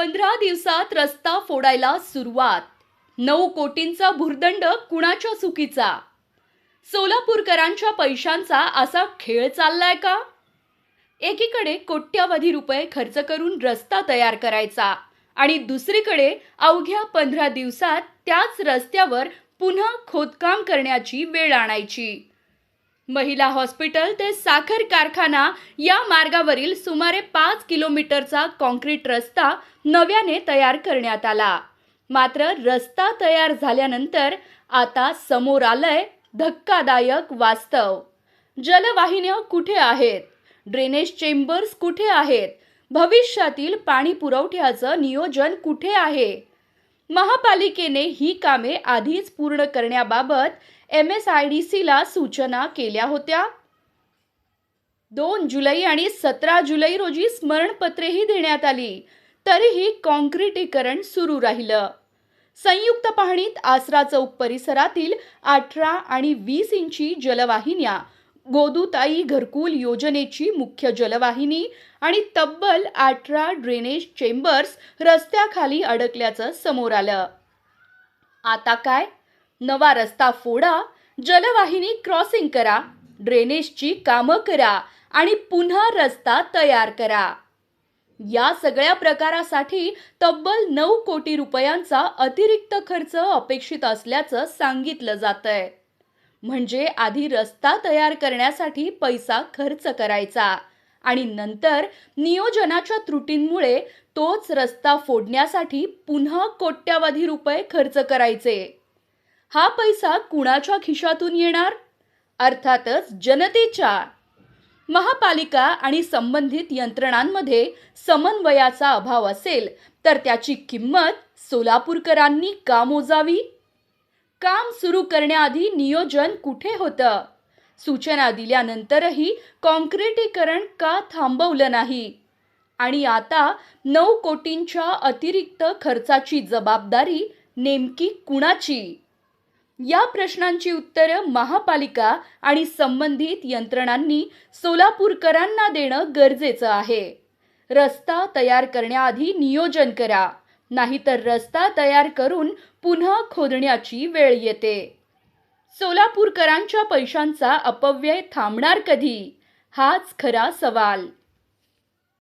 15 दिवसात रस्ता फोडायला सुरुवात. 9 कोटींचा भुर्दंड कुणाच्या चुकीचा? सोलापूरकरांच्या पैशांचा असा खेळ चाललाय का? एकीकडे कोट्यवधी रुपये खर्च करून रस्ता तयार करायचा आणि दुसरीकडे अवघ्या 15 दिवसात त्याच रस्त्यावर पुन्हा खोदकाम करण्याची वेळ आणायची. महिला हॉस्पिटल ते साखर कारखाना या मार्गावरील सुमारे 5 किलोमीटरचा कॉन्क्रीट रस्ता नव्याने तयार करण्यात आला. मात्र रस्ता तयार झाल्यानंतर आता समोर आलंय धक्कादायक वास्तव. जलवाहिन्या कुठे आहेत? ड्रेनेज चेंबर्स कुठे आहेत? भविष्यातील पाणी पुरवठ्याचं नियोजन कुठे आहे? महापालिकेने ही कामे आधीच पूर्ण करण्याबाबत MSIDCला सूचना केल्या होत्या. 2 जुलै आणि 17 जुलै रोजी स्मरणपत्रेही देण्यात आली, तरीही कॉन्क्रिटीकरण सुरू राहिलं. संयुक्त पाहणीत आसरा चौक परिसरातील 18 आणि 20 इंची जलवाहिन्या, गोदूताई घरकुल योजनेची मुख्य जलवाहिनी आणि तब्बल 18 ड्रेनेज चेंबर्स रस्त्याखाली अडकल्याचं समोर आलं. आता काय? नवा रस्ता फोडा, जलवाहिनी क्रॉसिंग करा, ड्रेनेजची कामं करा आणि पुन्हा रस्ता तयार करा. या सगळ्या प्रकारासाठी तब्बल 9 कोटी रुपयांचा अतिरिक्त खर्च अपेक्षित असल्याचं सांगितलं जातंय. म्हणजे आधी रस्ता तयार करण्यासाठी पैसा खर्च करायचा आणि नंतर नियोजनाच्या त्रुटींमुळे तोच रस्ता फोडण्यासाठी पुन्हा कोट्यवधी रुपये खर्च करायचे. हा पैसा कुणाच्या खिशातून येणार? अर्थातच जनतेच्या. महापालिका आणि संबंधित यंत्रणांमध्ये समन्वयाचा अभाव असेल तर त्याची किंमत सोलापूरकरांनी का मोजावी? काम सुरू करण्याआधी नियोजन कुठे होतं? सूचना दिल्यानंतरही कॉन्क्रिटीकरण का थांबवलं नाही? आणि आता 9 कोटींच्या अतिरिक्त खर्चाची जबाबदारी नेमकी कुणाची? या प्रश्नांची उत्तरं महापालिका आणि संबंधित यंत्रणांनी सोलापूरकरांना देणं गरजेचं आहे. रस्ता तयार करण्याआधी नियोजन करा, नाहीतर रस्ता तयार करून पुन्हा खोदण्याची वेळ येते. सोलापूरकरांच्या पैशांचा अपव्यय थांबणार कधी? हाच खरा सवाल.